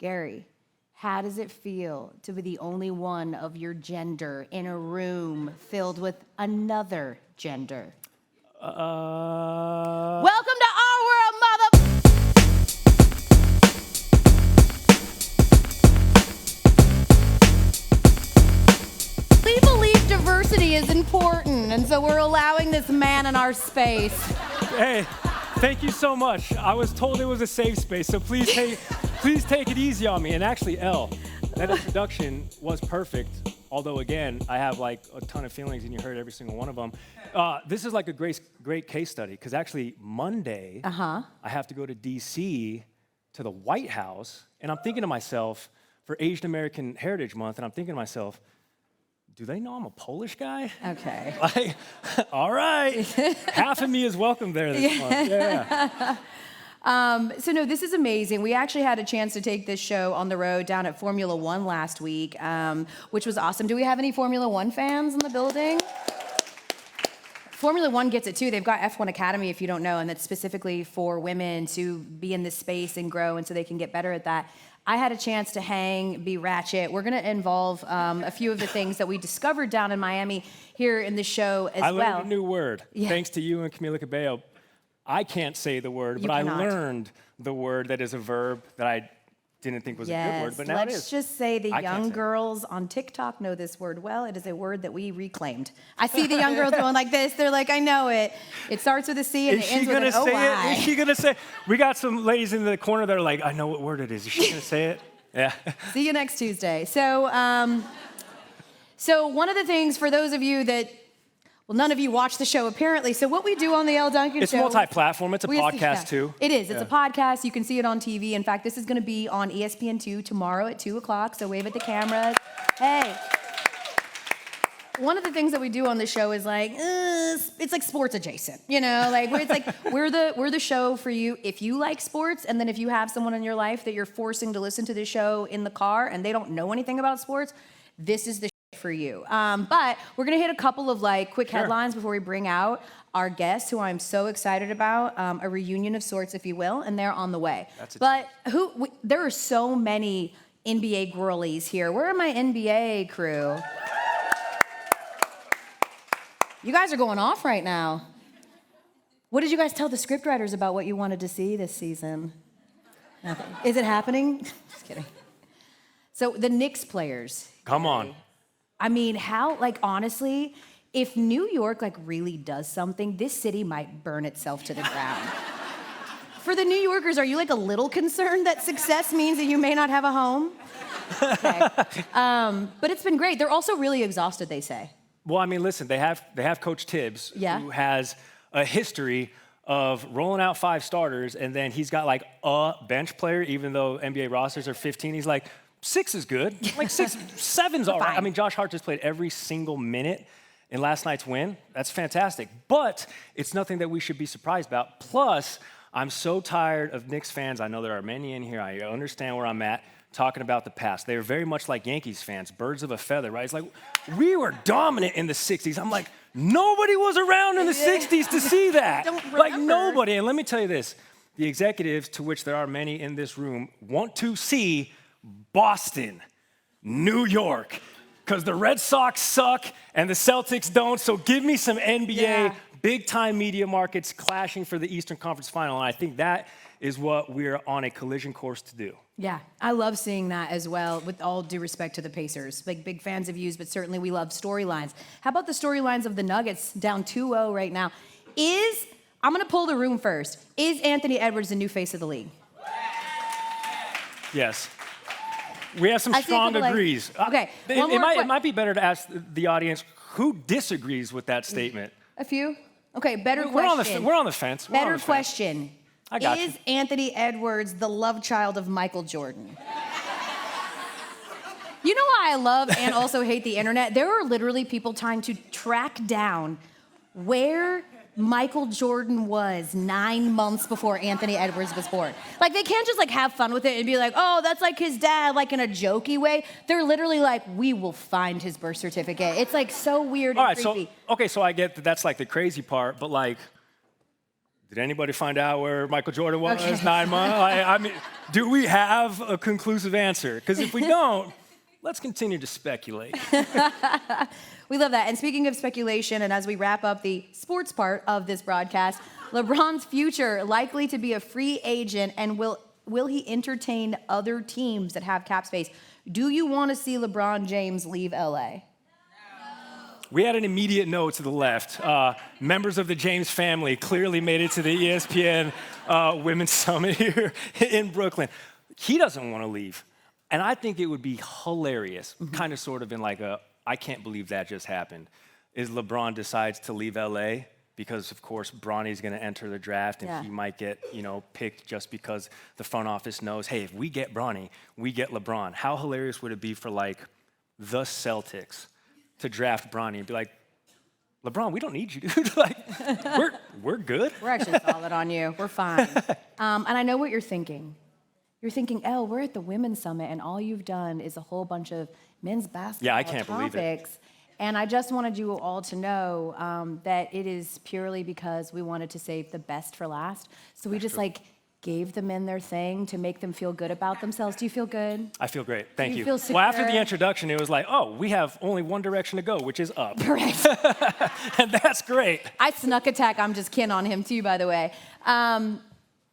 Gary, how does it feel to be the only one of your gender in a room filled with another gender? Welcome to our world, mother... We believe diversity is important, and so we're allowing this man in our space. Hey, thank you so much. I was told it was a safe space, so please take it easy on me. And actually, Elle, that introduction was perfect. Although, again, I have like a ton of feelings, and you heard every single one of them. This is like a great case study, because actually Monday, I have to go to D.C. to the White House, and I'm thinking to myself, for Asian American Heritage Month, and I'm thinking to myself, do they know I'm a Polish guy? Okay. Like, all right. Half of me is welcome there this month. Yeah. So no, this is amazing. We actually had a chance to take this show on the road down at Formula One last week, which was awesome. Do we have any Formula One fans in the building? Formula One gets it too. They've got F1 Academy, if you don't know, and that's specifically for women to be in this space and grow, and so they can get better at that. I had a chance to hang, be ratchet. We're going to involve a few of the things that we discovered down in Miami here in the show as well. I learned a new word, thanks to you and Camila Cabello. I can't say the word, but I learned the word that is a verb that I didn't think was a good word, but now it is. Let's just say the young girls on TikTok know this word well. It is a word that we reclaimed. I see the young girls going like this. They're like, I know it. It starts with a C and it ends with an O-Y. Is she going to say it? We got some ladies in the corner that are like, I know what word it is. Is she going to say it? Yeah. See you next Tuesday. So one of the things for those of you that, well, none of you watch the show apparently. So what we do on the Elle Duncan Show. It's multi-platform. It's a podcast too. It is. It's a podcast. You can see it on TV. In fact, this is going to be on ESPN2 tomorrow at 2 o'clock. So wave at the cameras. Hey. One of the things that we do on the show is like, it's like sports adjacent, you know, like it's like we're the show for you if you like sports, and then if you have someone in your life that you're forcing to listen to the show in the car and they don't know anything about sports, this is the for you. But we're gonna hit a couple of like quick headlines before we bring out our guests, who I'm so excited about, a reunion of sorts, if you will, and they're on the way. There are so many NBA girlies here. Where are my NBA crew? You guys are going off right now. What did you guys tell the scriptwriters about what you wanted to see this season? Nothing. Is it happening? Just kidding. So the Knicks players. Come on. I mean, how, like, honestly, if New York, like, really does something, this city might burn itself to the ground. For the New Yorkers, are you, like, a little concerned that success means that you may not have a home? Okay. But it's been great. They're also really exhausted, they say. Well, I mean, listen, they have Coach Tibbs, who has a history of rolling out 5 starters, and then he's got, like, a bench player, even though NBA rosters are 15. He's like, 6 is good. Like 7's all right. I mean, Josh Hart just played every single minute in last night's win. That's fantastic. But it's nothing that we should be surprised about. Plus, I'm so tired of Knicks fans. I know there are many in here. I understand where I'm at, talking about the past. They are very much like Yankees fans, birds of a feather, right? It's like, we were dominant in the 60s. I'm like, nobody was around in the 60s to see that. Like, nobody. And let me tell you this. The executives, to which there are many in this room, want to see Boston, New York, because the Red Sox suck and the Celtics don't. So give me some NBA, big-time media markets clashing for the Eastern Conference Final. And I think that is what we're on a collision course to do. Yeah, I love seeing that as well, with all due respect to the Pacers. Like, big fans of yous, but certainly we love storylines. How about the storylines of the Nuggets down 2-0 right now? I'm going to pull the room first. Is Anthony Edwards the new face of the league? Yes. We have some strong agrees. Okay. It might be better to ask the audience who disagrees with that statement. A few? Okay, better question. We're on the fence. Better question. I got you. Is Anthony Edwards the love child of Michael Jordan? You know why I love and also hate the internet? There are literally people trying to track down where Michael Jordan was 9 months before Anthony Edwards was born. Like, they can't just, like, have fun with it and be like, oh, that's like his dad, like, in a jokey way. They're literally like, we will find his birth certificate. It's, like, so weird and creepy. So I get that that's, like, the crazy part, but, like, Did anybody find out where Michael Jordan was 9 months? I mean, do we have a conclusive answer? Because if we don't, let's continue to speculate. We love that. And speaking of speculation, and as we wrap up the sports part of this broadcast, LeBron's future likely to be a free agent, and will he entertain other teams that have cap space? Do you want to see LeBron James leave LA? We had an immediate no to the left. Members of the James family clearly made it to the ESPN Women's Summit here in Brooklyn. He doesn't want to leave. And I think it would be hilarious, kind of sort of in like a, I can't believe that just happened, is LeBron decides to leave LA because, of course, Bronny's going to enter the draft and he might get, picked just because the front office knows, hey, if we get Bronny, we get LeBron. How hilarious would it be for like the Celtics to draft Bronny and be like, LeBron, we don't need you, dude. Like, we're good. We're actually solid on you. We're fine. And I know what you're thinking. You're thinking, Elle, we're at the Women's Summit, and all you've done is a whole bunch of men's basketball I can't believe it. And I just wanted you all to know that it is purely because we wanted to save the best for last. So we just gave the men their thing to make them feel good about themselves. Do you feel good? I feel great. Thank you. Feel secure? Well, after the introduction, it was like, oh, we have only one direction to go, which is up. Correct. And that's great. I snuck attack. I'm just kidding on him too, by the way.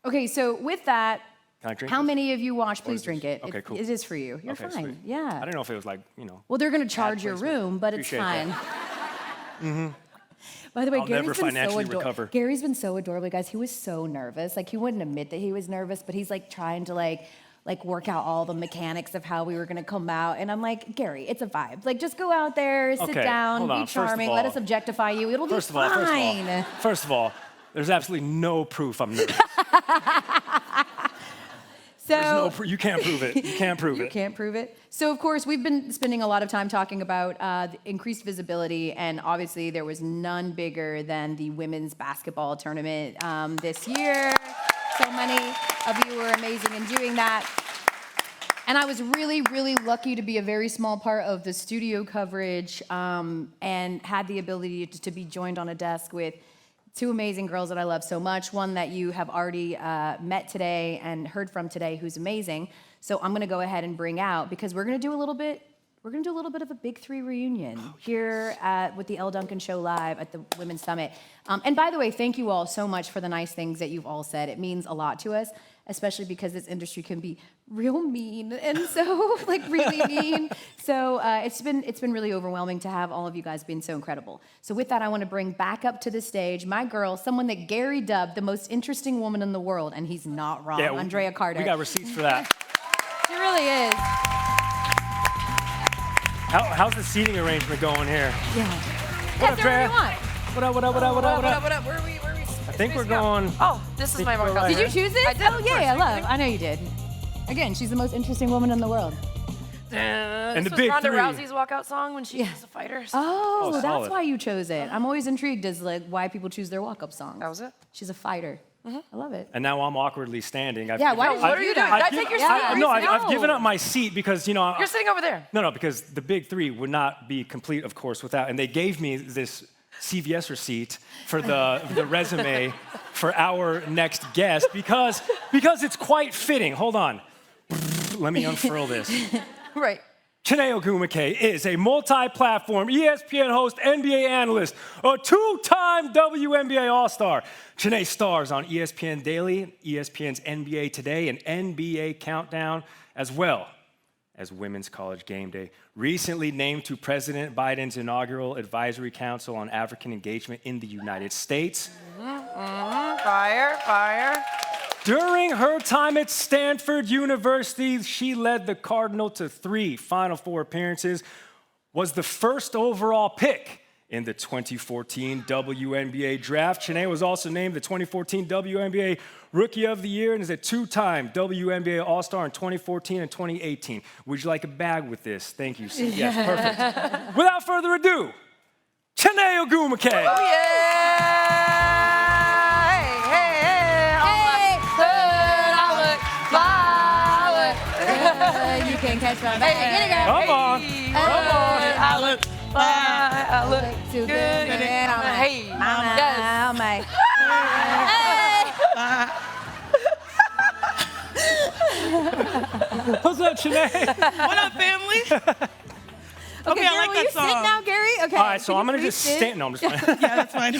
Okay, so with that, can I drink how this? many of you watch? Please drink it. Okay, cool. It is for you. You're okay, fine. Sweet. Yeah. I didn't know if it was like, Well, they're going to charge your placement. room, but Appreciate it's fine. By the way, I'll never financially recover. Gary's been so adorable, guys. He was so nervous. Like, he wouldn't admit that he was nervous, but he's like trying to like work out all the mechanics of how we were going to come out. And I'm like, Gary, it's a vibe. Like, just go out there, sit down, be charming, let us objectify you. It'll be fine. First of all, there's absolutely no proof I'm nervous. So you can't prove it. You can't prove it. You can't prove it. So, of course, we've been spending a lot of time talking about the increased visibility, and obviously there was none bigger than the women's basketball tournament this year. So many of you were amazing in doing that. And I was really, really lucky to be a very small part of the studio coverage and had the ability to be joined on a desk with two amazing girls that I love so much. One that you have already met today and heard from today, who's amazing. So I'm going to go ahead and bring out, because we're going to do a little bit of a Big Three reunion here with the Elle Duncan Show live at the Women's Summit. And by the way, thank you all so much for the nice things that you've all said. It means a lot to us, especially because this industry can be real mean, and so really mean. So it's been really overwhelming to have all of you guys being so incredible. So with that, I want to bring back up to the stage my girl, someone that Gary dubbed the most interesting woman in the world, and he's not wrong. Yeah, Andraya Carter. We got receipts for that. She really is. How's the seating arrangement going here? Yeah. What up, Dre? What up? What up? Where are we? I think we're going. Oh, this is my markup. Did you choose it? I did. Oh, yeah, I love. I know you did. Again, she's the most interesting woman in the world. And this the big Ronda three. Rousey's walkout song when she was a fighter. Oh, that's solid. why you chose it. I'm always intrigued as why people choose their walk-up songs. That was it. She's a fighter. I love it. And now I'm awkwardly standing. Why did What are you doing? Did I take your seat? No, I've given up my seat because, You're sitting over there. No, because the big three would not be complete, of course, without. And they gave me this CVS receipt for the resume for our next guest because it's quite fitting. Hold on. Let me unfurl this. Right. Chiney Ogwumike is a multi-platform ESPN host, NBA analyst, a two-time WNBA All-Star. Chiney stars on ESPN Daily, ESPN's NBA Today, and NBA Countdown, as well as Women's College Game Day. Recently named to President Biden's inaugural Advisory Council on African Engagement in the United States. Fire. During her time at Stanford University, she led the Cardinal to 3 Final Four appearances, was the first overall pick in the 2014 WNBA draft. Chiney was also named the 2014 WNBA Rookie of the Year and is a 2-time WNBA All-Star in 2014 and 2018. Would you like a bag with this? Thank you. Yes, perfect. Without further ado, Chiney Ogwumike. Oh, yeah. You can't catch my bag. Come on. I look fly. I look Too good. Hey, Mama. yes. Hey. What's up, Chiney? What up, family? Okay, I like will that you song. sit now, Gary? Okay. All right, so Can I'm you gonna just please sit? stand. No, I'm just playing. Yeah, that's fine.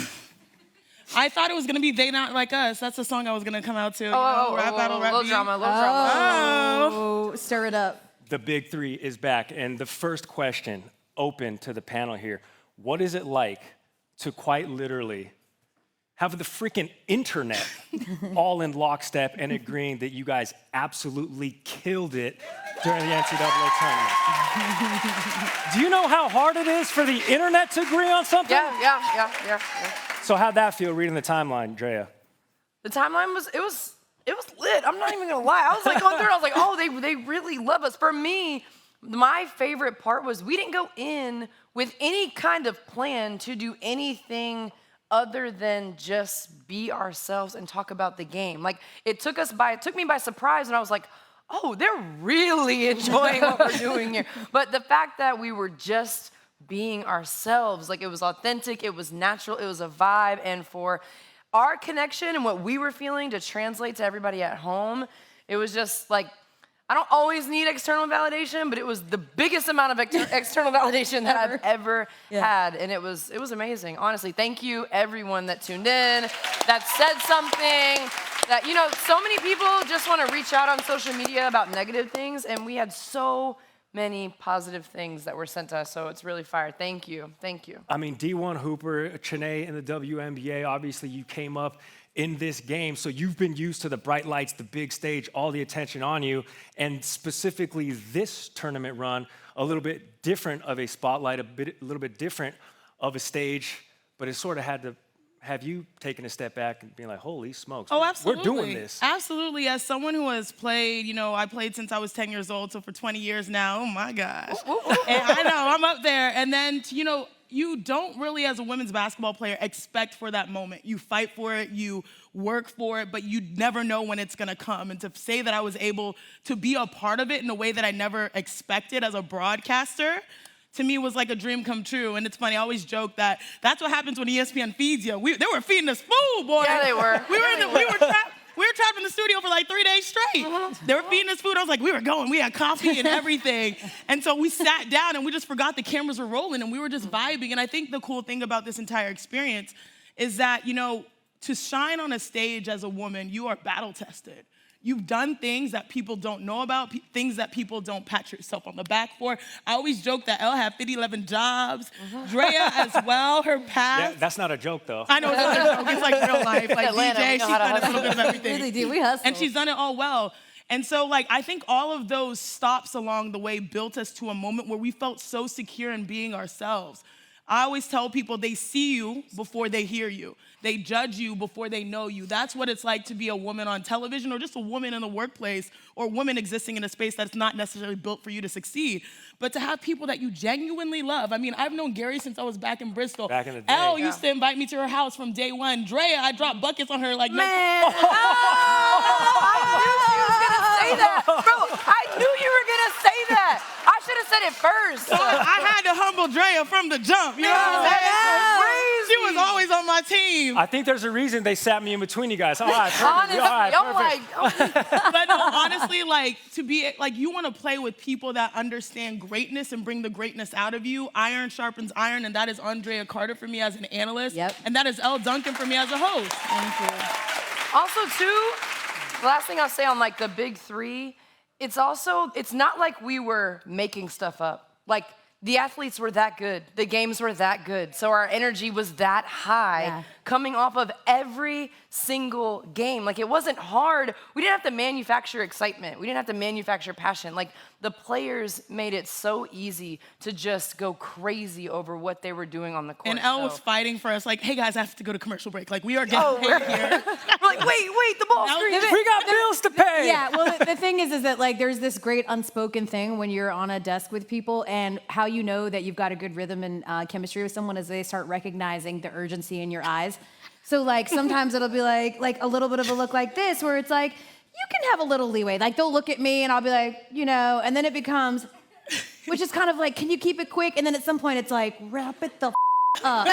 I thought it was gonna be They Not Like Us. That's the song I was gonna come out to. You know, rap battle, rap little beat. drama, little drama. Oh, stir it up. The big three is back, and the first question, open to the panel here: what is it like to quite literally have the freaking internet all in lockstep and agreeing that you guys absolutely killed it during the NCAA tournament? Do you know how hard it is for the internet to agree on something? Yeah. So how'd that feel reading the timeline, Drea? The timeline was lit. I'm not even gonna lie. I was like going through it, I was like, oh, they really love us. For me, my favorite part was we didn't go in with any kind of plan to do anything other than just be ourselves and talk about the game. Like it took me by surprise, and I was like, oh, they're really enjoying what we're doing here. But the fact that we were just being ourselves, like it was authentic, it was natural, it was a vibe, and for our connection and what we were feeling to translate to everybody at home, it was just like, I don't always need external validation, but it was the biggest amount of external validation that I've ever had, and it was amazing. Honestly, thank you everyone that tuned in, that said something, that, you know, so many people just want to reach out on social media about negative things, and we had so many positive things that were sent to us, so it's really fire. Thank you. I mean, D1 Hooper, Chiney in the WNBA, obviously you came up in this game, so you've been used to the bright lights, the big stage, all the attention on you, and specifically this tournament run, a little bit different of a spotlight, a little bit different of a stage, but it sort of had to have you taken a step back and being like, holy smokes, Oh, absolutely. we're doing this. Absolutely. As someone who has played, you know, I played since I was 10 years old, so for 20 years now, oh my gosh. And I know, I'm up there. And then, you know, you don't really, as a women's basketball player, expect for that moment. You fight for it, you work for it, but you never know when it's gonna come. And to say that I was able to be a part of it in a way that I never expected as a broadcaster, to me was like a dream come true. And it's funny, I always joke that that's what happens when ESPN feeds you. They were feeding us food, boy. Yeah, they were. We were trapped in the studio for like 3 days straight. They were feeding us food. I was like, we were going. We had coffee and everything. And so we sat down and we just forgot the cameras were rolling and we were just vibing. And I think the cool thing about this entire experience is that, you know, to shine on a stage as a woman, you are battle tested. You've done things that people don't know about, things that people don't pat yourself on the back for. I always joke that Elle had 11 jobs. Drea as well, her past. Yeah, that's not a joke, though. I know, it's not a joke. It's like real life. Like Atlanta, DJ, we know she's how to done a hustle. little bit of everything. Really do. We hustle. And she's done it all well. And so, like, I think all of those stops along the way built us to a moment where we felt so secure in being ourselves. I always tell people they see you before they hear you. They judge you before they know you. That's what it's like to be a woman on television or just a woman in the workplace or a woman existing in a space that's not necessarily built for you to succeed. But to have people that you genuinely love. I mean, I've known Gary since I was back in Bristol. Back in the day. Elle used to invite me to her house from day one. Drea, I dropped buckets on her like, Man, I knew she was gonna say that. Bro, I knew you were gonna say that. I should have said it first. So I had to humble Drea from the jump. You know what I'm saying? Crazy. She was always on my team. I think there's a reason they sat me in between you guys. All right, perfect. Honestly, All right, I'm perfect. like, But no, honestly, like, to be, like, you want to play with people that understand greatness and bring the greatness out of you. Iron sharpens iron, and that is Andraya Carter for me as an analyst. Yep. And that is Elle Duncan for me as a host. Thank you. also, too, the last thing I'll say on like the big three, it's not like we were making stuff up. Like, the athletes were that good. The games were that good. So our energy was that high coming off of every single game. Like, it wasn't hard. We didn't have to manufacture excitement. We didn't have to manufacture passion. Like, the players made it so easy to just go crazy over what they were doing on the court. And Elle was fighting for us, like, hey, guys, I have to go to commercial break. Like, we are getting paid here. We're like, wait, the ball's Elle- screaming. We got bills to pay. Yeah, well, the thing is that, like, there's this great unspoken thing when you're on a desk with people, and how you know that you've got a good rhythm and chemistry with someone is they start recognizing the urgency in your eyes. So, like, sometimes it'll be like a little bit of a look like this, where it's like, you can have a little leeway. Like, they'll look at me and I'll be like, you know, and then it becomes, which is kind of like, can you keep it quick? And then at some point it's like, wrap it the up.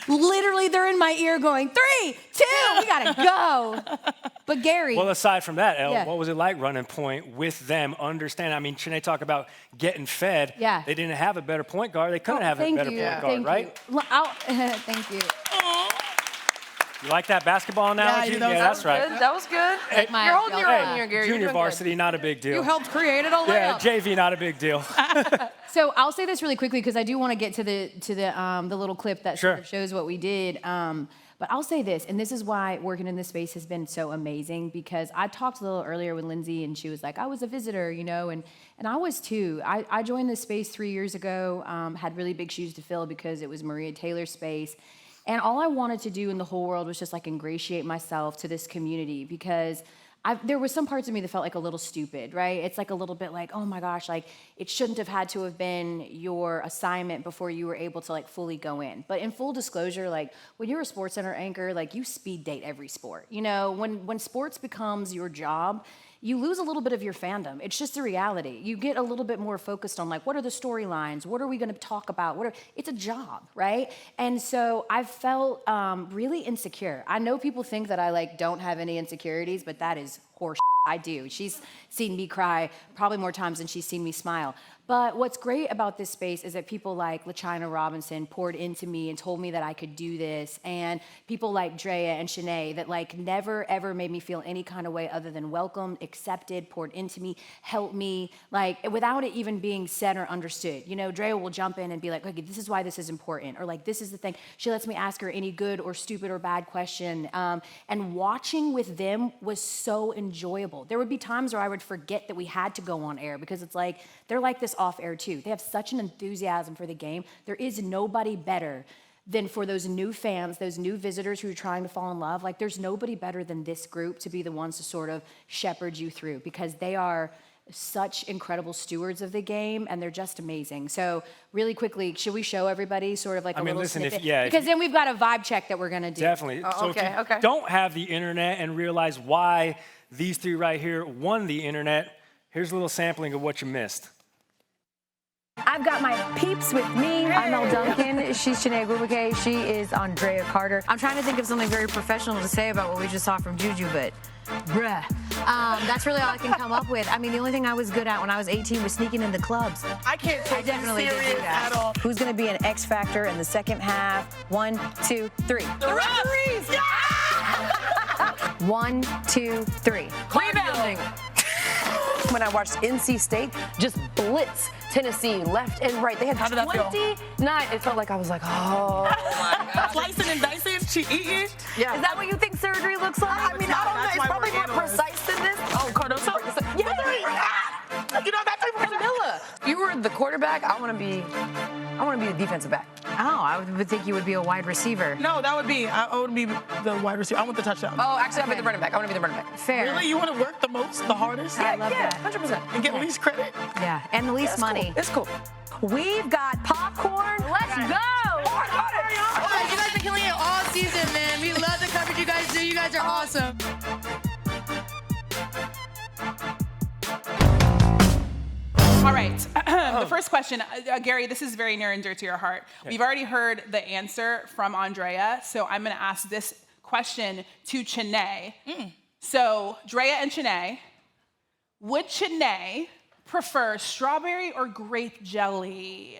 Literally, they're in my ear going, 3, 2, we gotta go. But Gary. Well, aside from that, Elle, Yeah. what was it like running point with them? Understand? I mean, Chiney talk about getting fed. Yeah. They didn't have a better point guard. They couldn't have a better point guard, right? Thank you. You like that basketball analogy? Yeah, that's right. Good. That was good. Hey, You're holding your own here, Gary. You're Junior doing varsity, not a big deal. You helped create it all. Yeah, JV, not a big deal. So I'll say this really quickly because I do want to get to the little clip that sort of shows what we did. But I'll say this, and this is why working in this space has been so amazing, because I talked a little earlier with Lindsay, and she was like, I was a visitor, and I was too. I joined this space 3 years ago, had really big shoes to fill because it was Maria Taylor's space. And all I wanted to do in the whole world was just like ingratiate myself to this community, because there was some parts of me that felt like a little stupid, right? It's like a little bit like, oh my gosh, like it shouldn't have had to have been your assignment before you were able to like fully go in. But in full disclosure, like when you're a sports center anchor, like you speed date every sport. When sports becomes your job, you lose a little bit of your fandom. It's just a reality. You get a little bit more focused on like, what are the storylines? What are we gonna talk about? It's a job, right? And so I felt really insecure. I know people think that I like don't have any insecurities, but that is horse. I do. She's seen me cry probably more times than she's seen me smile. But what's great about this space is that people like LaChina Robinson poured into me and told me that I could do this, and people like Drea and Chiney that like never ever made me feel any kind of way other than welcomed, accepted, poured into me, helped me, like without it even being said or understood. Drea will jump in and be like, okay, this is why this is important, or like this is the thing. She lets me ask her any good or stupid or bad question, and watching with them was so enjoyable. There would be times where I would forget that we had to go on air because it's like they're like this off air too. They have such an enthusiasm for the game. There is nobody better than for those new fans, those new visitors who are trying to fall in love. Like there's nobody better than this group to be the ones to sort of shepherd you through, because they are such incredible stewards of the game, and they're just amazing. So really quickly, should we show everybody sort of like a little snippet? Because then we've got a vibe check that we're gonna do. Definitely. Oh, so okay, if you don't have the internet and realize why these three right here won the internet, here's a little sampling of what you missed. I've got my peeps with me. I'm Elle Duncan. She's Chiney Ogwumike. She is Andraya Carter. I'm trying to think of something very professional to say about what we just saw from Juju, but bruh. That's really all I can come up with. I mean, the only thing I was good at when I was 18 was sneaking in the clubs. I can't take you serious at all. Who's going to be an X factor in the second half? 1, 2, 3. The referees! Yeah! 1, 2, 3. Rebounding. When I watched NC State just blitz Tennessee left and right. They had 29. It felt like I was like, oh my God. Slicing and dicing, she eating. Yeah. Is that what you think surgery looks like? I mean, I don't know. It's probably more precise than this. Oh, Cardo. You know, that's like Camilla. If you were the quarterback, I want to be the defensive back. Oh, I would think you would be a wide receiver. No, I would be the wide receiver. I want the touchdown. Oh, actually, I'll be the running back. I want to be the running back. Fair. Really? You want to work the most, the hardest? I love that. 100%. And get least credit? Yeah, and the least money. It's cool. We've got popcorn. Let's go. You guys been killing it all season, man. We love the coverage you guys do. You guys are awesome. All right, the first question, Gary, this is very near and dear to your heart. We've already heard the answer from Andraya, so I'm gonna ask this question to Chiney. So, Drea and Chiney, would Chiney prefer strawberry or grape jelly?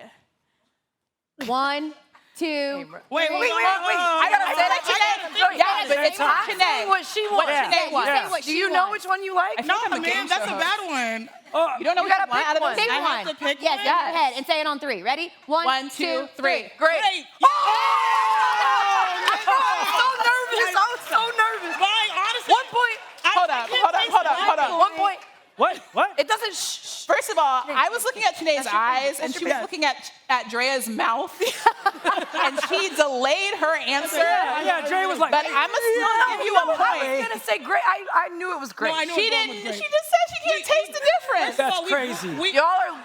1, 2. Wait. I gotta say that, Chiney. Yeah, but it's I'm Chiney. saying what she wants. Chiney wants. Do you know which one you like? No, man, that's a bad one. You don't know You which gotta one pick out of one. those? Pick I have one. to pick Yes, one? go ahead and say it on 3. Ready? 1, 2, 3. Great. Hey, So nervous. I was so nervous. Like, honestly, 1 point. Hold up. 1 point. What? It doesn't shh. First of all, I was looking at Chiney's eyes, and she was looking at Drea's mouth, and she delayed her answer. Yeah, Dre was like, But I'm gonna still give you a I was point. gonna say great. I knew it was great. No, I knew She it was didn't. great. She just said she can't taste the difference. That's crazy.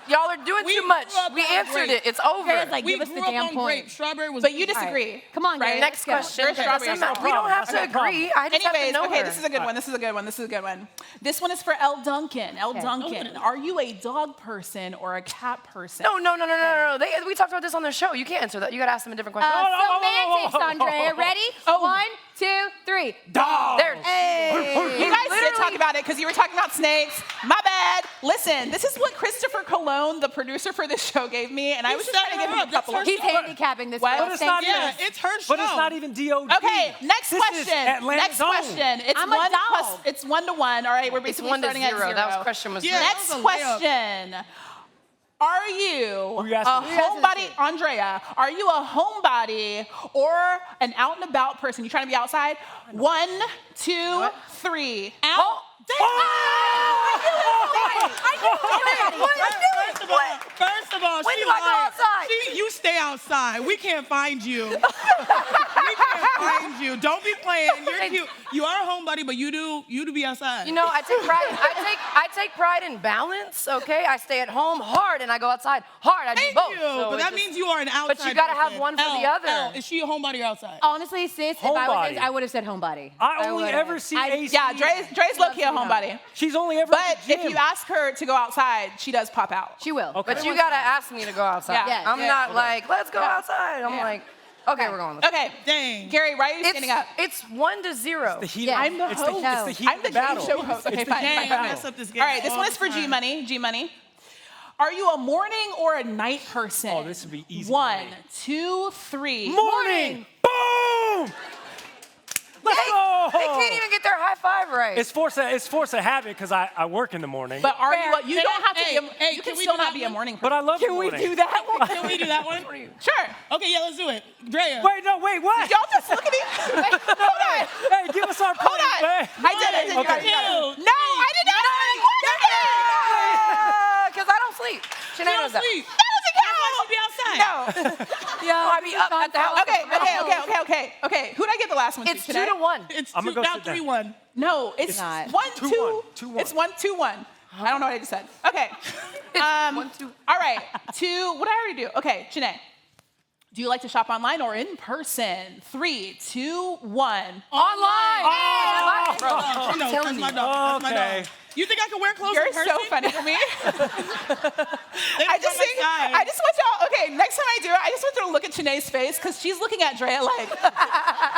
Y'all are doing We too much. We answered it. It's over. Andrea's like, We give us the grew up damn on point. grape. Strawberry was. But you disagree. Come on, Gary. Next question. You're a strawberry. We don't have to agree. I just Anyways, have to know okay, her. this is a good one. This is a good one. This is a good one. This one is for Elle Duncan. Elle Duncan, are you a dog person or a cat person? No. We talked about this on the show. You can't answer that. You got to ask them a different question. Semantics, Andrea. Ready? 1, 2, 3. Dog. There. You guys did talk about it because you were talking about snakes. My bad. Listen, this is what Christopher Cologne, the producer for this show, gave me, and I was just trying to give him a couple of. He's handicapping this. What? girl. But it's Thank not you. even. Yeah, it's her show. But it's not even DOD. Okay, next This is question. Atlanta's Next own. question. It's I'm a one dog. plus. It's 1 to 1. All right, we're It's basically 1 to starting at 0. 0. That question was Yeah. great. Next That was a layup. question. Are you Who you a asking? homebody, Andrea? Are you a homebody or an out and about person? You trying to be outside? 1, 2, 3. Out. First of all, When she do I go lied. outside? You stay outside. We can't find you. We can't find you. Don't be playing. You're cute. You are a homebody, but you do be outside. You know, I take pride. I take pride in balance. Okay, I stay at home hard and I go outside hard. I do Thank both. you. So but it that just- means you are an outside. But you gotta have person. one for Elle, the other. Elle, is she a homebody or outside? Honestly, sis, if I was Homebody. this, I would have said homebody. I only would've. ever see AC. Yeah, Dre's low-key a homebody. She's only ever But at the if gym. you ask her to go outside, she does pop out. She will. Okay. But you gotta ask me to go outside. Yeah. Yes. I'm Yeah. not like, let's go outside. I'm Yeah. like, okay, we're going. Okay. Dang. Gary, why are you standing up? It's 1 to 0. The heat. Yeah. I'm the it's host. The, it's the heat I'm of the the battle. game show host. Okay, It's the fine, heat fine, of fine. the I battle. mess up this game. All right, this all one is the for time. G-Money. G-Money. Are you a morning or a night person? Oh, this would be easy. 1, 2, 3. Morning. Boom. Let's go. They can't even get their high five right. It's force of habit because I work in the morning. But are you? You don't have to Hey, be. hey, You can can we still do not that be a one? morning person. but I love the morning. that one? Can we do that one? Sure. Okay, yeah, let's do it. Drea. Wait, no, wait, what? Y'all just look at me. Hold on. Hey, give us our point. Hold on. man. I did it. You got it, you got it. No, I did not. Because I don't sleep. She Shanae don't knows that. sleep. That doesn't count. That's why she be outside. No. Yo, I be up at the house. Okay. Who did I get the last one to? It's 2 Shanae? to 1. It's I'ma two, go now sit down. 3-1. No, it's not. 1, 2. 2-1. It's 1, 2, 1. I don't know what I just said. Okay. 1, 2. All right. 2. What did I already do? Okay, Shanae. Do you like to shop online or in person? 3, 2, 1. Online. Oh. Bro, I know, telling that's my you. dog. That's my Okay. dog. You think I can wear clothes You're in person? so funny for me. I just think, side. I just want y'all, okay, next time I do it, I just want you to look at Shanae's face because she's looking at Drea like, Are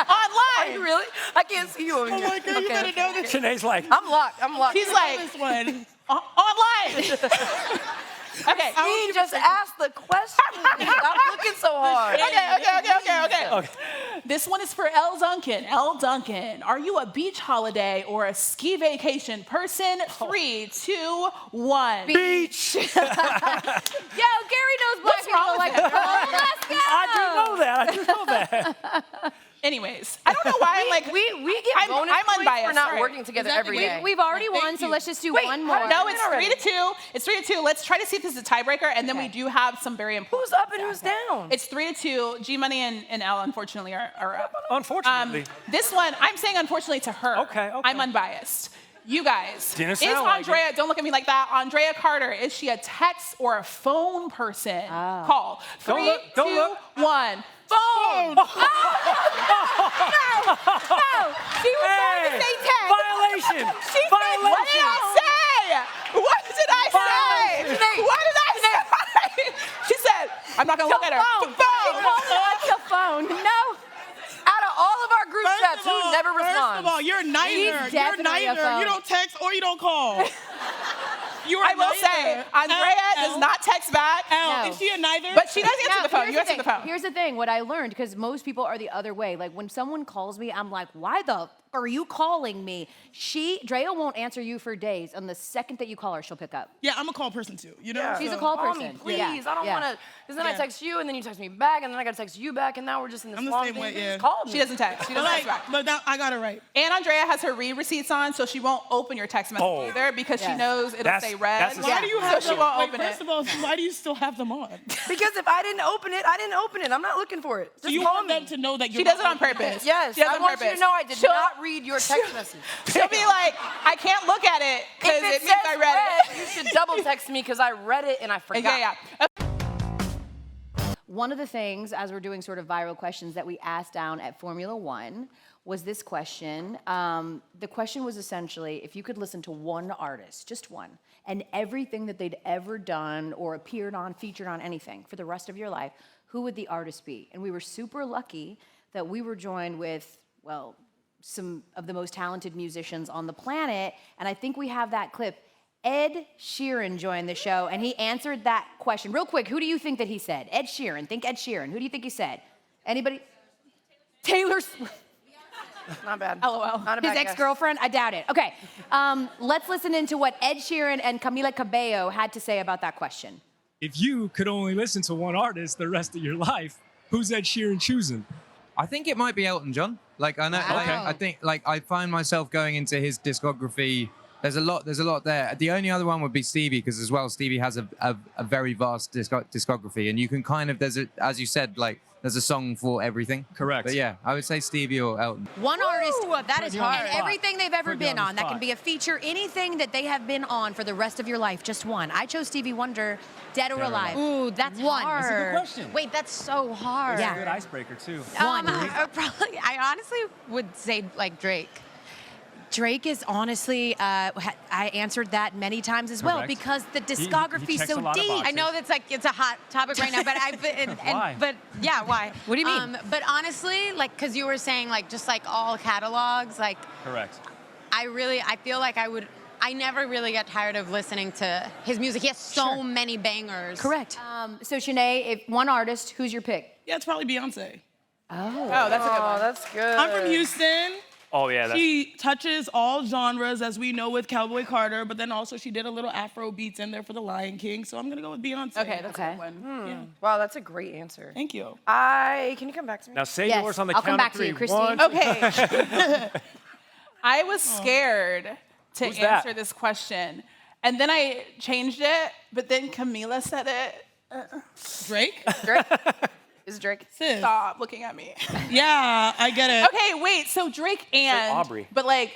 online. you really? I can't see you over here. Oh my God, you better know this. Shanae's like, I'm locked. She's like, This one. Online. Okay. He just asked the question. Stop looking so hard. Okay. This one is for Elle Duncan. Elle Duncan, are you a beach holiday or a ski vacation person? 3, 2, 1. beach. Yo, Gary knows black What's wrong people with like that? girl. Let's go. I do know that. Anyways, I don't know why I'm like, We get I'm bonus points unbiased. for not Right. working together Exactly. every day. We've already Thank won, so you. let's just do Wait, one how- more. No, Win it's already. 3 to 2. It's 3 to 2. Let's try to see if this is a tiebreaker, and then we do have some very important. Who's up and who's down? It's 3 to 2. G Money and Elle, unfortunately, are up. Unfortunately. This one, I'm saying unfortunately to her. Okay. I'm unbiased. You guys, Didn't is sound like Andrea, don't look at me like that, Andrea Carter, is she a text or a phone person? Call. 3, Don't 2, look. 1. No, Phone! she was trying to say text. Violation. Violation. What did I say? What did I say? Sinead. What did I say? She said, I'm not gonna look at her. Phone. What's the phone? No. Out of all of our group chats, who never First responds? of all, you're neither. You're definitely a neither. phone. You don't text or you don't call. You're I will say, Andrea does not text back, Elle, No. is she a neither? but she does answer Now, the phone. here's You answer thing. the phone. Here's the thing. What I learned, because most people are the other way. Like when someone calls me, I'm like, why the f- are you calling me? Drea won't answer you for days. And the second that you call her, she'll pick up. Yeah, I'm a call person too. You know? She's a So- call Call person. me, please. Yeah. I don't Yeah. want to. Because then I Yeah. text you, and then you text me back, and then I got to text you back, and now we're just in this I'm the long same thing. way, You yeah. just called me. She doesn't text. She But, doesn't text like, back. but now I got it right. And Andrea has her read receipts on, so she won't open your text message Oh. either because she Yes. knows it'll That's- say read. that's a Why do you so have she them? won't Wait, open first it. of all, why do you still have them on? Because if I didn't open it, I didn't open it. I'm not looking for it. Just So you call want me. them to know that you're She does it not on purpose. Yes, She does it I on want you purpose. to know I did She'll- not read your text message. She'll be like, I can't look at it because If it it means says I read it. you should double text me because I read it and I forgot. Yeah. One of the things, as we're doing sort of viral questions that we asked down at Formula One, was this question. The question was essentially, if you could listen to one artist, just one, and everything that they'd ever done or appeared on, featured on, anything for the rest of your life, who would the artist be? And we were super lucky that we were joined with, well, some of the most talented musicians on the planet, and I think we have that clip. Ed Sheeran joined the show, and he answered that question. Real quick, who do you think that he said? Ed Sheeran. Think Ed Sheeran. Who do you think he said? Anybody? Taylor Swift. Not bad. LOL. Not a bad His ex-girlfriend? I doubt it. Okay, let's listen into what Ed Sheeran and Camila Cabello had to say about that question. If you could only listen to one artist the rest of your life, who's Ed Sheeran choosing? I think it might be Elton John. Like I know, I think like I find myself going into his discography. There's a lot there. The only other one would be Stevie, because as well, Stevie has a very vast discography, and you can kind of, as you said, like there's a song for everything. Correct. But yeah, I would say Stevie or Elton. One artist, that is hard. And everything they've ever Put you been on the on. That can spot. be a feature, anything that they have been on for the rest of your life, just one. I chose Stevie Wonder, Dead or Alive. Ooh, that's One. hard. That's a good question. Wait, that's so hard. Yeah. Good icebreaker, too. I honestly would say like Drake. Drake is honestly, I answered that many times as well, Correct. because the he discography's checks a so lot of deep. boxes. I know that's like it's a hot topic right now, but Why? but yeah, why? What do you mean? But honestly, like, because you were saying like just like all catalogs, like Correct. I feel like I never really get tired of listening to his music. He has so many bangers. Correct. So Shanae, if one artist, who's your pick? Yeah, it's probably Beyonce. Oh, that's a good one. That's good. I'm from Houston. Oh, yeah. She touches all genres, as we know with Cowboy Carter, but then also she did a little Afro beats in there for The Lion King, so I'm gonna go with Beyonce. Okay, that's Okay. a good one. Yeah. Wow, that's a great answer. Thank you. Can you come back to me? Now say Yes, yours on the I'll count come back of to you, three. Christine. One, Okay. I was scared to Who's that? answer this question. And then I changed it, but then Camila said it. Drake? Drake? Is it Drake? Sis. Stop looking at me. Yeah, I get it. Okay, wait, so Drake and Aubrey. But like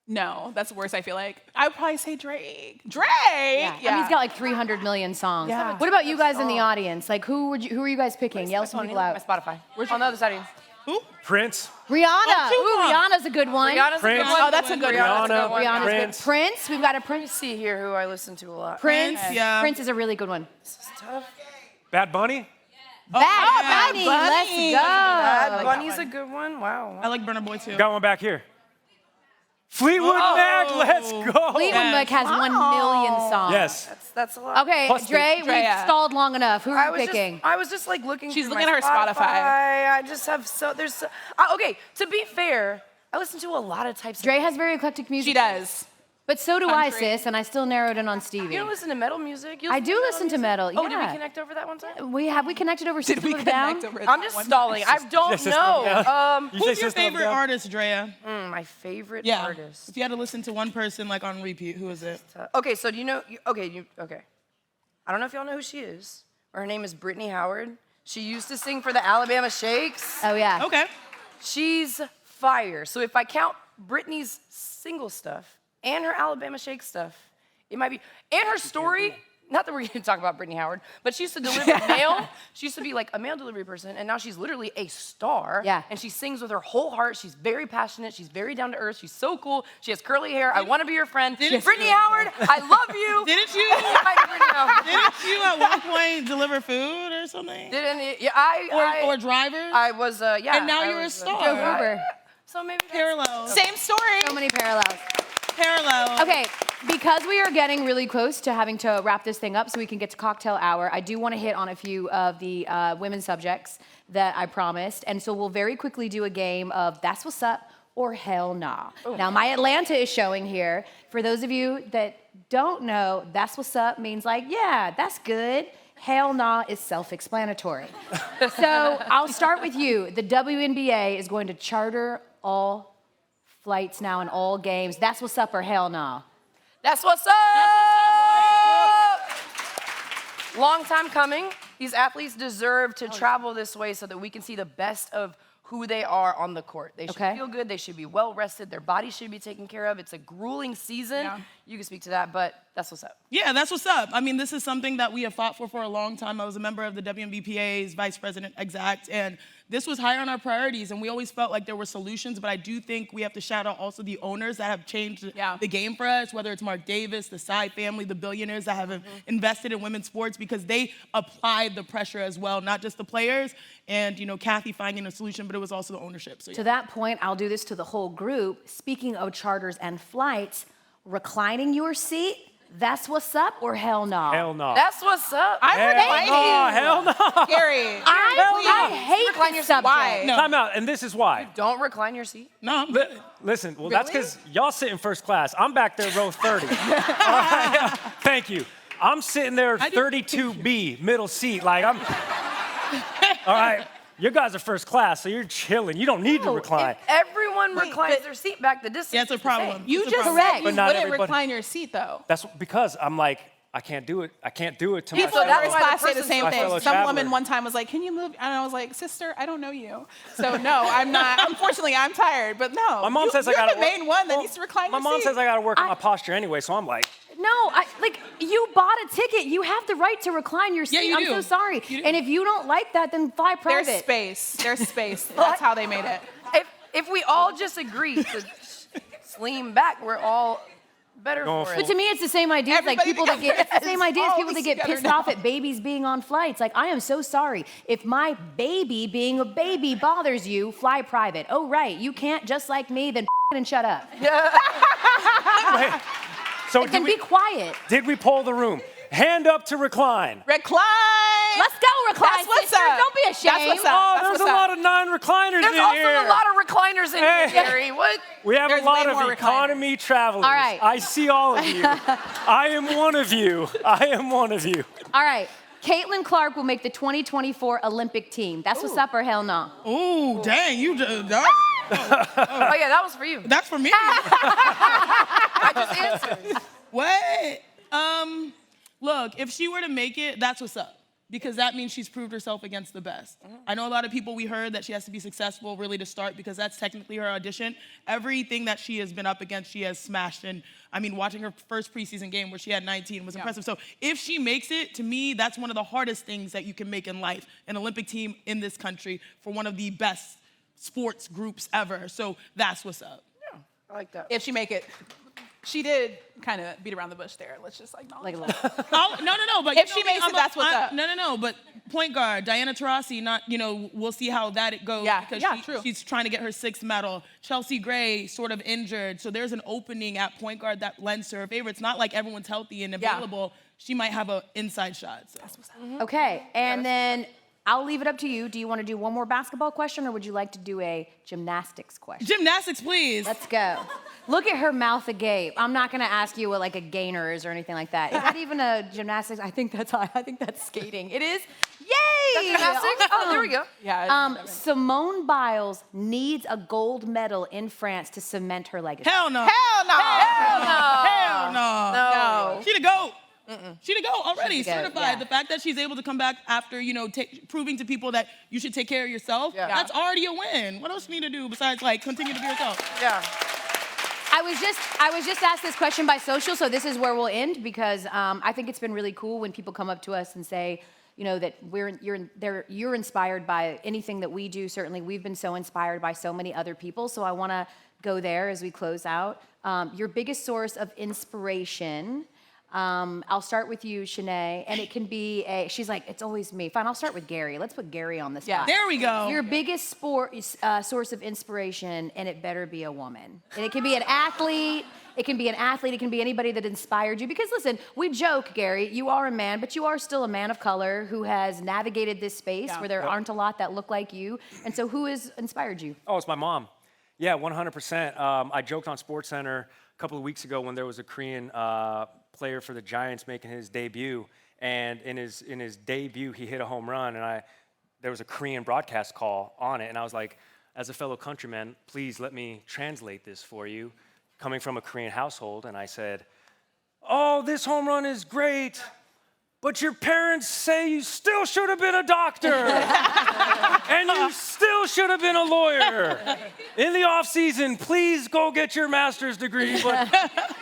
no, that's worse, I feel like. I would probably say Drake. Drake! Yeah. I mean, he's got like 300 million songs. Yeah. What about you guys in the audience? Like, who are you guys picking? Yell some people My out. Spotify. On the other side of you. Prince. Rihanna. Ooh, Rihanna's a good one. Rihanna's a Prince. good one. Oh, that's a good one. Rihanna's a good one. Rihanna's Prince. good. Prince. We've got a Let me Prince. see here who I listen to a lot. Prince. Yeah. Prince is a really good one. This is tough. Bad Bunny. Bad Bunny. Let's go. Bad Bunny's a good one. Wow. I like Burna Boy too. Got one back here. Fleetwood Mac. Let's go. Fleetwood Mac has 1 million songs. Yes. That's a lot. Okay, Plus Dre, we've Drea. stalled long enough. Who are you picking? I was just like looking. She's through looking my at her Spotify. I just have okay. To be fair, I listen to a lot of types. Dre has very eclectic music. She does. But so do I, Country. sis, and I still narrowed in on Stevie. You don't listen to metal music? I do listen to metal, Oh, did we yeah. connect over that one time? Have we connected over System of a Down? I'm just stalling. I don't Just know. You Who's say your System of a favorite Down? artist, Drea? My favorite Yeah. artist. If you had to listen to one person like on repeat, who is it? Okay, so do you know? Okay. I don't know if y'all know who she is. Her name is Brittany Howard. She used to sing for the Alabama Shakes. Oh, yeah. Okay. She's fire. So if I count Brittany's single stuff and her Alabama Shake stuff, it might be, and her story, not that we're going to talk about Brittany Howard, but she used to deliver mail. She used to be like a mail delivery person, and now she's literally a star. Yeah. And she sings with her whole heart. She's very passionate. She's very down to earth. She's so cool. She has curly hair. I want to be your friend. Brittany Howard, I love you. Didn't you? Brittany Howard. Didn't you at one point deliver food or something? Yeah, Or driver? I was, yeah. And now I you're a was, star. Drove Uber. So maybe that's- Parallel. Same story. So many parallels. Parallel. Okay, because we are getting really close to having to wrap this thing up so we can get to cocktail hour, I do want to hit on a few of the women's subjects that I promised. And so we'll very quickly do a game of That's What's Up or Hell Naw. Now, my Atlanta is showing here. For those of you that don't know, That's What's Up means like, yeah, that's good. Hell Naw is self-explanatory. So I'll start with you. The WNBA is going to charter all flights now in all games. That's what's up or hell no? That's what's up! Long time coming. These athletes deserve to travel this way so that we can see the best of who they are on the court. They should feel good. They should be well rested. Their body should be taken care of. It's a grueling season. you can speak to that, but that's what's up. Yeah, that's what's up. I mean, this is something that we have fought for a long time. I was a member of the WNBPA's vice president exec, and this was high on our priorities, and we always felt like there were solutions, but I do think we have to shout out also the owners that have changed the game for us, whether it's Mark Davis, the Tsai family, the billionaires that have invested in women's sports, because they applied the pressure as well, not just the players and, you know, Kathy finding a solution, but it was also the ownership. So, To that point, I'll do this to the whole group. Speaking of charters and flights, reclining your seat, that's what's up, or hell no? Hell no. That's what's up. I'm reclining. Hell no. Gary. I hate Recline your this subject. Why? No. Time out, and this is why. Don't recline your seat. No, I'm good. Listen, well, that's because y'all sit in first class. I'm back there, row 30. All right, thank you. I'm sitting there, 32B, middle seat. Like, I'm. All right, you guys are first class, so you're chilling. You don't need to recline. If everyone reclines their seat back, the distance. Yeah, it's a problem. You It's a just problem. said you But not wouldn't everybody. recline your seat, though. That's because I'm like, I can't do it. I can't do it to People myself. in that's first why the class say the person's same my thing. fellow Some woman traveler. one time was like, "Can you move?" And I was like, "Sister, I don't know you, so no, I'm not. Unfortunately, I'm tired." But no, My mom says I you're gotta the main one that well, needs to recline My your mom seat. says I gotta work on my posture anyway, so I'm like, No, you bought a ticket. You have the right to recline your seat. you I'm do. so sorry. You do. And if you don't like that, then fly private. There's space. There's space. That's how they made it. If we all just agree to lean back, we're all better Going for But it. to me, it's the same idea as like Everybody people that get, together. it's the same idea as people that Always get together pissed now. off at babies being on flights. Like, I am so sorry. If my baby being a baby bothers you, fly private. Oh, right. You can't just like me, then and shut up. wait. So Then be quiet. did we poll the room? Hand up to recline. Recline. Let's go, recline, That's what's sisters. up. Don't be ashamed. That's what's up. Oh, That's there's what's a up. lot of non-recliners There's in also here. a lot of recliners in Hey. here, Gary. What? We have There's a lot way of more recliners. economy travelers. All right. I see all of you. I am one of you. I am one of you. All right. Caitlin Clark will make the 2024 Olympic team. That's what's up, or hell no? Ooh, dang, you just, Oh yeah, that was for you. that's for me. I just answered. What? Look, if she were to make it, that's what's up. Because that means she's proved herself against the best. I know a lot of people, we heard that she has to be successful really to start, because that's technically her audition. Everything that she has been up against, she has smashed. And I mean, watching her first preseason game where she had 19 was impressive. So if she makes it, to me, that's one of the hardest things that you can make in life. An Olympic team in this country for one of the best sports groups ever. So that's what's up. I like that. If she make it, she did kind of beat around the bush there. Let's just acknowledge. Like, Oh, no, but If you know she me, makes it, that's what's up. No, but point guard, Diana Taurasi, we'll see how that goes. Yeah, because yeah, true. She's trying to get her 6th medal. Chelsea Gray, sort of injured, so there's an opening at point guard that lends to her favor. It's not like everyone's healthy and available. She might have an inside shot. So. That's what's up. Okay, and then I'll leave it up to you. Do you want to do one more basketball question, or would you like to do a gymnastics question? Gymnastics, please. Let's go. Look at her mouth agape. I'm not gonna ask you what like a gainer is or anything like that. Is that even a gymnastics? I think that's skating. It is. Yay! Gymnastics? Oh, there we go. Yeah. Simone Biles needs a gold medal in France to cement her legacy. Hell no. Hell no. Hell no. No. She the GOAT. She the GOAT already, She's the GOAT, certified. yeah. The fact that she's able to come back after, proving to people that you should take care of yourself, that's already a win. What else you need to do besides continue to be yourself? Yeah. I was just asked this question by social, so this is where we'll end, because I think it's been really cool when people come up to us and say, that you're inspired by anything that we do. Certainly, we've been so inspired by so many other people. So I want to go there as we close out. Your biggest source of inspiration. I'll start with you, Shanae, and it can be she's like, it's always me. Fine, I'll start with Gary. Let's put Gary on the spot. There we go. Your biggest source of inspiration, and it better be a woman. And it can be an athlete. It can be an athlete. It can be anybody that inspired you. Because listen, we joke, Gary, you are a man, but you are still a man of color who has navigated this space where there aren't a lot that look like you. And so who has inspired you? Oh, it's my mom. Yeah, 100%. I joked on SportsCenter a couple of weeks ago when there was a Korean player for the Giants making his debut, and in his debut he hit a home run, and there was a Korean broadcast call on it, and I was like, as a fellow countryman, please let me translate this for you, coming from a Korean household, and I said, oh, this home run is great. but your parents say you still should have been a doctor. And you still should have been a lawyer. In the off season, please go get your master's degree, but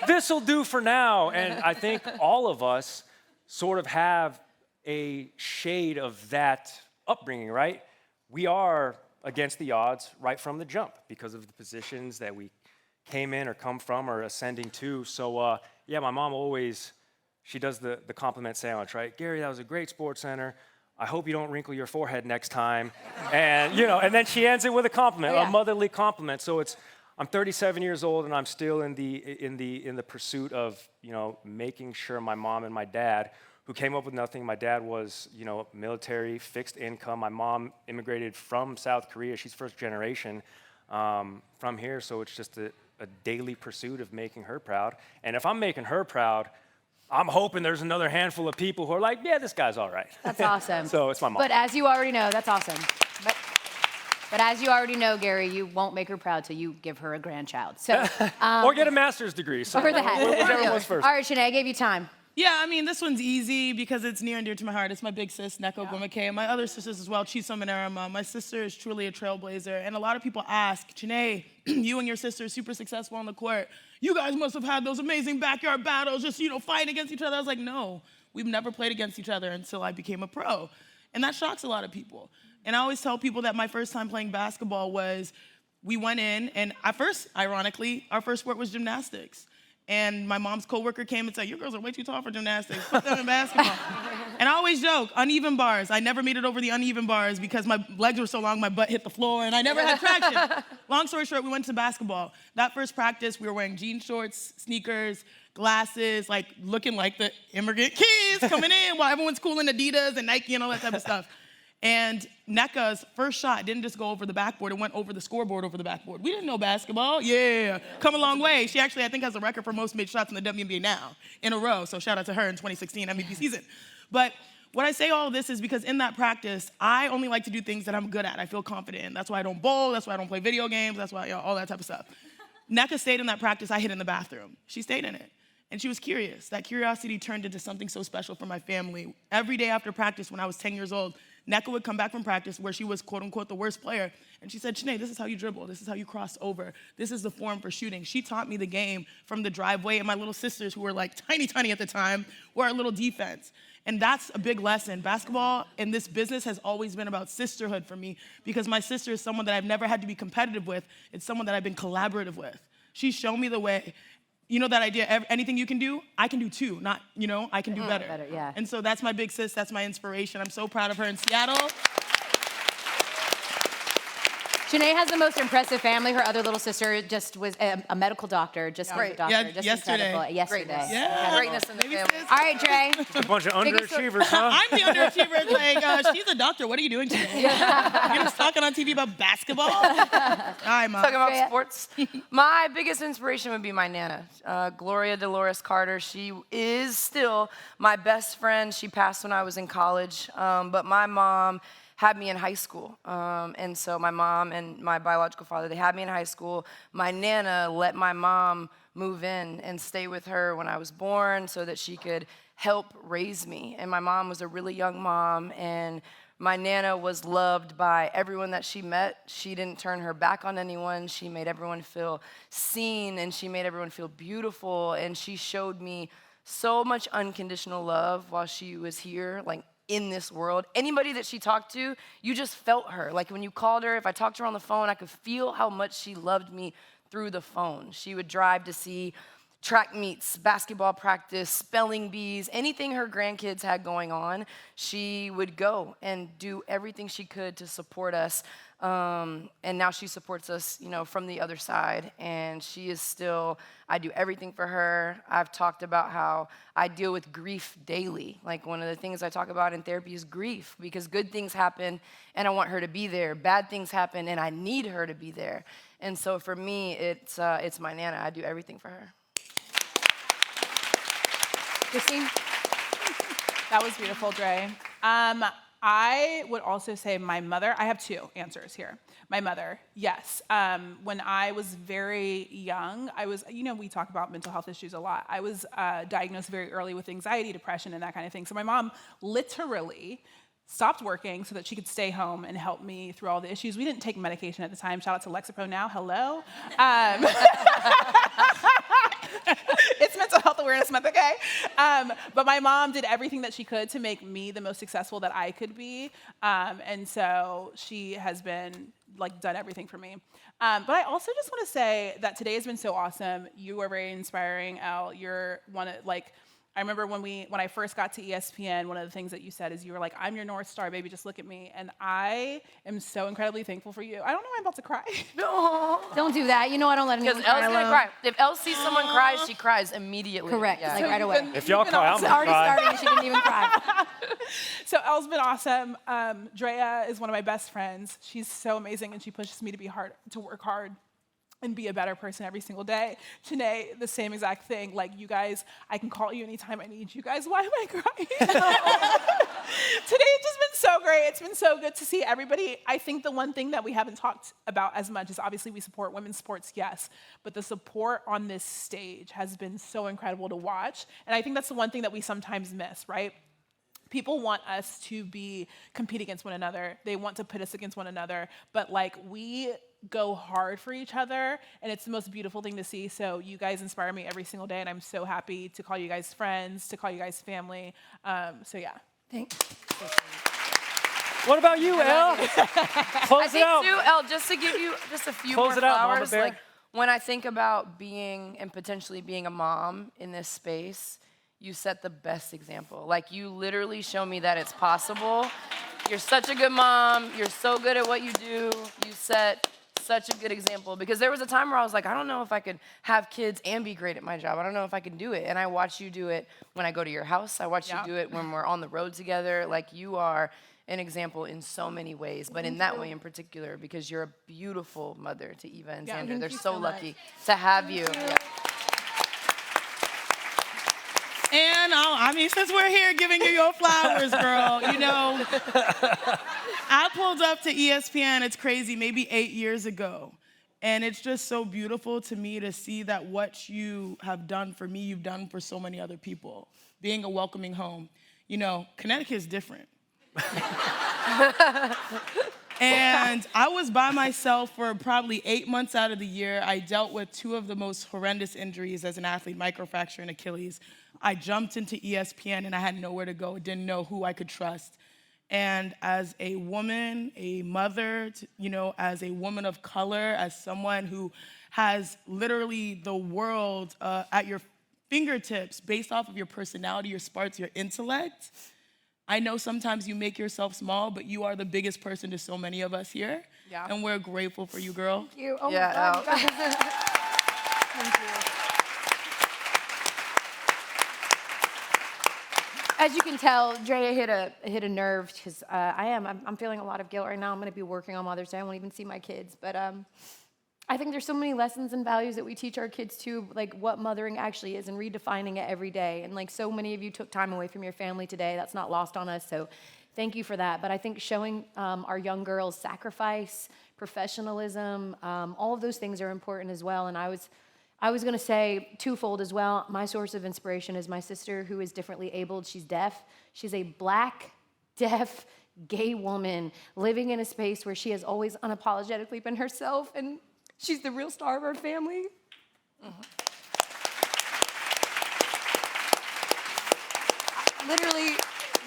this'll do for now. And I think all of us sort of have a shade of that upbringing, right? We are against the odds right from the jump because of the positions that we came in or come from or ascending to. So yeah, my mom always, she does the compliment sandwich, right? Gary, that was a great sports center. I hope you don't wrinkle your forehead next time. And you know, and then she ends it with a compliment, a motherly compliment. So I'm 37 years old and I'm still in the pursuit of, you know, making sure my mom and my dad, who came up with nothing. My dad was, you know, military, fixed income. My mom immigrated from South Korea. She's first generation from here. So it's just a daily pursuit of making her proud. And if I'm making her proud, I'm hoping there's another handful of people who are like, yeah, this guy's all right. That's awesome. So it's my mom. But as you already know, that's awesome. But as you already know, Gary, you won't make her proud till you give her a grandchild. So or get a master's degree. So over the head. Whichever one's first. All right, Chiney, I gave you time. Yeah, I mean, this one's easy because it's near and dear to my heart. It's my big sis, Ogwumike, and my other sisters as well, Chisom and Arama. My sister is truly a trailblazer, and a lot of people ask, Chiney, you and your sister are super successful on the court. You guys must have had those amazing backyard battles, just, you know, fighting against each other. I was like, no, we've never played against each other until I became a pro. And that shocks a lot of people. And I always tell people that my first time playing basketball was, we went in, and at first, ironically, our first sport was gymnastics. And my mom's coworker came and said, your girls are way too tall for gymnastics. Put them in basketball. And I always joke, uneven bars. I never made it over the uneven bars because my legs were so long, my butt hit the floor, and I never had traction. Long story short, we went to basketball. That first practice, we were wearing jean shorts, sneakers, glasses, like looking like the immigrant kids coming in while everyone's cool in Adidas and Nike and all that type of stuff. And Nneka's first shot didn't just go over the backboard, it went over the scoreboard over the backboard. We didn't know basketball. Yeah, come a long way. She actually, I think, has a record for most made shots in the WNBA now in a row. So shout out to her in 2016 MVP season. But what I say all of this is because in that practice, I only like to do things that I'm good at. I feel confident in. That's why I don't bowl. That's why I don't play video games. That's why, you know, all that type of stuff. Nneka stayed in that practice. I hid in the bathroom. She stayed in it. And she was curious. That curiosity turned into something so special for my family. Every day after practice when I was 10 years old, Nneka would come back from practice where she was, quote unquote, the worst player. And she said, Chiney, this is how you dribble. This is how you cross over. This is the form for shooting. She taught me the game from the driveway. And my little sisters, who were like tiny at the time, were our little defense. And that's a big lesson. Basketball and this business has always been about sisterhood for me because my sister is someone that I've never had to be competitive with. It's someone that I've been collaborative with. She's shown me the way. You know that idea, anything you can do, I can do too, not, you know, I can do better. Yeah. And so that's my big sis, that's my inspiration. I'm so proud of her in Seattle. Chiney has the most impressive family. Her other little sister just was a medical doctor, just was a doctor. Yeah, just yesterday. Incredible. Yesterday. Yeah. Greatness in the family. All right, Dre. A bunch of underachievers, huh? I'm the underachiever. It's like, she's a doctor. What are you doing today? You're just talking on TV about basketball? Hi, Mom. Talking about sports. My biggest inspiration would be my Nana, Gloria Dolores Carter. She is still my best friend. She passed when I was in college, but my mom had me in high school. And so my mom and my biological father, they had me in high school. My Nana let my mom move in and stay with her when I was born so that she could help raise me. And my mom was a really young mom, and my Nana was loved by everyone that she met. She didn't turn her back on anyone. She made everyone feel seen, and she made everyone feel beautiful, and she showed me so much unconditional love while she was here, like in this world. Anybody that she talked to, you just felt her. Like when you called her, if I talked to her on the phone, I could feel how much she loved me through the phone. She would drive to see track meets, basketball practice, spelling bees, anything her grandkids had going on, she would go and do everything she could to support us. And now she supports us, you know, from the other side. And she is still, I do everything for her. I've talked about how I deal with grief daily. Like one of the things I talk about in therapy is grief, because good things happen and I want her to be there. Bad things happen and I need her to be there. And so for me, it's my Nana. I do everything for her. Christine? That was beautiful, Dre. I would also say my mother. I have two answers here. My mother, yes. When I was very young, I was, we talk about mental health issues a lot. I was diagnosed very early with anxiety, depression, and that kind of thing. So my mom literally stopped working so that she could stay home and help me through all the issues. We didn't take medication at the time. Shout out to Lexapro now. Hello. It's Mental Health Awareness Month, okay? But my mom did everything that she could to make me the most successful that I could be. And so she has been done everything for me. But I also just want to say that today has been so awesome. You are very inspiring, Elle. You're one of, I remember when I first got to ESPN, one of the things that you said is you were like, I'm your North Star, baby, just look at me. And I am so incredibly thankful for you. I don't know why I'm about to cry. No. Don't do that. I don't let anyone cry. Because Elle's going to cry. If Elle sees someone cry, she cries immediately. Correct, Yeah. right away. If y'all cry, I'm It's gonna already cry. started and she didn't even cry. So Elle's been awesome. Drea is one of my best friends. She's so amazing, and she pushes me to work hard and be a better person every single day. Chiney, the same exact thing. You guys, I can call you anytime I need you guys. Why am I crying? Today it's just been so great. It's been so good to see everybody. I think the one thing that we haven't talked about as much is obviously we support women's sports, yes, but the support on this stage has been so incredible to watch. And I think that's the one thing that we sometimes miss, right? People want us to compete against one another. They want to pit us against one another, but we go hard for each other, and it's the most beautiful thing to see. So you guys inspire me every single day, and I'm so happy to call you guys friends, to call you guys family. So yeah. Thanks. What about you, Elle? Close it out. I think too, Elle, just to give you just a few Close more it out, Mama flowers, Bear. when I think about being and potentially being a mom in this space, you set the best example. You literally show me that it's possible. You're such a good mom. You're so good at what you do. You set such a good example, because there was a time where I was like, I don't know if I could have kids and be great at my job. I don't know if I can do it. And I watch you do it when I go to your house. I watch you do it when we're on the road together. You are an example in so many ways, but in that way in particular, because you're a beautiful mother to Eva and Xander. They're so lucky to have you. Yeah. And since we're here giving you your flowers, girl, I pulled up to ESPN, it's crazy, maybe 8 years ago. And it's just so beautiful to me to see that what you have done for me, you've done for so many other people. Being a welcoming home. Connecticut is different. And I was by myself for probably 8 months out of the year. I dealt with two of the most horrendous injuries as an athlete, microfracture and Achilles. I jumped into ESPN and I had nowhere to go, didn't know who I could trust. And as a woman, a mother, as a woman of color, as someone who has literally the world at your fingertips based off of your personality, your sparks, your intellect, I know sometimes you make yourself small, but you are the biggest person to so many of us here. Yeah. And we're grateful for you, girl. Thank you. Oh my God. Thank you. As you can tell, Drea hit a nerve, because I'm feeling a lot of guilt right now. I'm going to be working on Mother's Day. I won't even see my kids. But I think there's so many lessons and values that we teach our kids too, what mothering actually is, and redefining it every day. And so many of you took time away from your family today. That's not lost on us. So thank you for that. But I think showing our young girls sacrifice, professionalism, all of those things are important as well. And I was going to say twofold as well. My source of inspiration is my sister, who is differently abled. She's deaf. She's a Black, deaf, gay woman living in a space where she has always unapologetically been herself, and she's the real star of our family. Literally,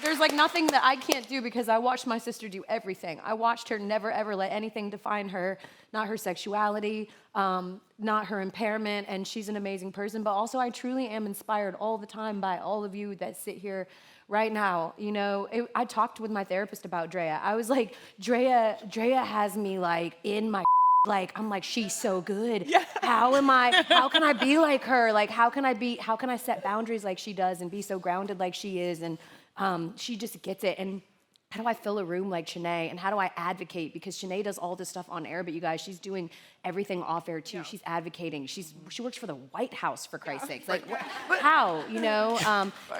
there's nothing that I can't do, because I watched my sister do everything. I watched her never ever let anything define her, not her sexuality, not her impairment, and she's an amazing person. But also, I truly am inspired all the time by all of you that sit here right now. I talked with my therapist about Drea. I was like, Drea has me in my I'm she's so good. Yeah. How can I be like her? How can I set boundaries like she does and be so grounded like she is? And she just gets it. And how do I fill a room like Chiney, and how do I advocate? Because Chiney does all this stuff on air, but you guys, she's doing everything off air too. She's advocating. She works for the White House, for Christ's sakes. Like, how, you know?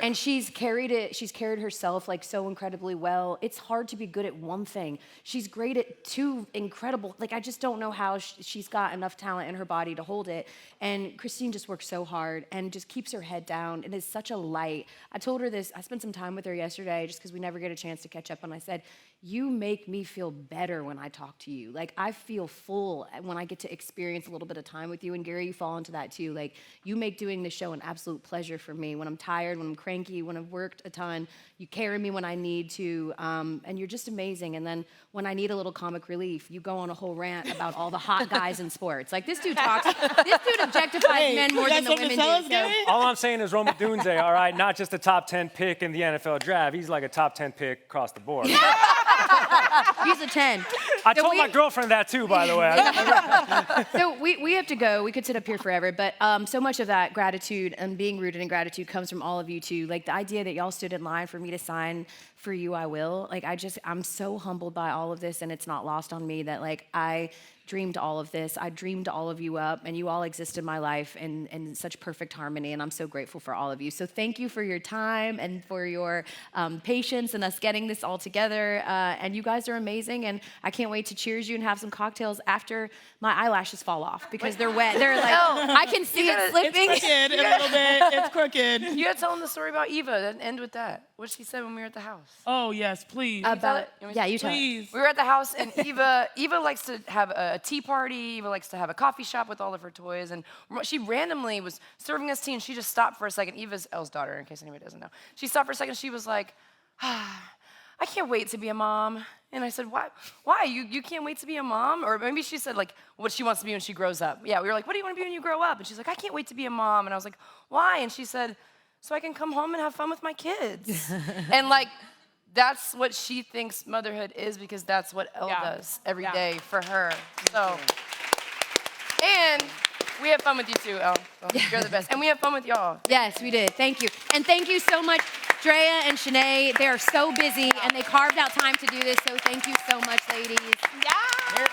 And she's carried herself like so incredibly well. It's hard to be good at one thing. She's great at two incredible, like I just don't know how she's got enough talent in her body to hold it. And Christine just works so hard and just keeps her head down and is such a light. I told her this, I spent some time with her yesterday just because we never get a chance to catch up, and I said, you make me feel better when I talk to you. Like, I feel full when I get to experience a little bit of time with you. And Gary, you fall into that too. Like, you make doing this show an absolute pleasure for me. When I'm tired, when I'm cranky, when I've worked a ton, you carry me when I need to, and you're just amazing. And then when I need a little comic relief, you go on a whole rant about all the hot guys in sports. Like, this dude objectifies men more than the women do. So. All I'm saying is Roma Dunze, all right, not just a top 10 pick in the NFL draft. He's like a top 10 pick across the board. He's a 10. I told my girlfriend that too, by the way. So we have to go. We could sit up here forever, but so much of that gratitude and being rooted in gratitude comes from all of you too. Like the idea that y'all stood in line for me to sign For You I Will. Like I'm so humbled by all of this, and it's not lost on me that like I dreamed all of this. I dreamed all of you up, and you all exist in my life in such perfect harmony, and I'm so grateful for all of you. So thank you for your time and for your patience and us getting this all together. And you guys are amazing, and I can't wait to cheers you and have some cocktails after my eyelashes fall off because they're wet. They're like, I can see it slipping. It's crooked a little bit. It's crooked. You gotta tell them the story about Eva and end with that. What she said when we were at the house. Oh, yes, please. About, yeah, you tell it. Please. We were at the house, and Eva likes to have a tea party. Eva likes to have a coffee shop with all of her toys, and she randomly was serving us tea, and she just stopped for a second. Eva's Elle's daughter, in case anybody doesn't know. She stopped for a second. She was like, I can't wait to be a mom. And I said, why? You can't wait to be a mom? Or maybe she said, like, what she wants to be when she grows up. Yeah, we were like, what do you want to be when you grow up? And she's like, I can't wait to be a mom. And I was like, why? And she said, so I can come home and have fun with my kids. And, like, that's what she thinks motherhood is, because that's what Elle does every day for her. So, and we have fun with you too, Elle. So you're the best. And we have fun with y'all. Yes, we did. Thank you. And thank you so much, Drea and Chiney. They are so busy, and they carved out time to do this, so thank you so much, ladies. Yeah.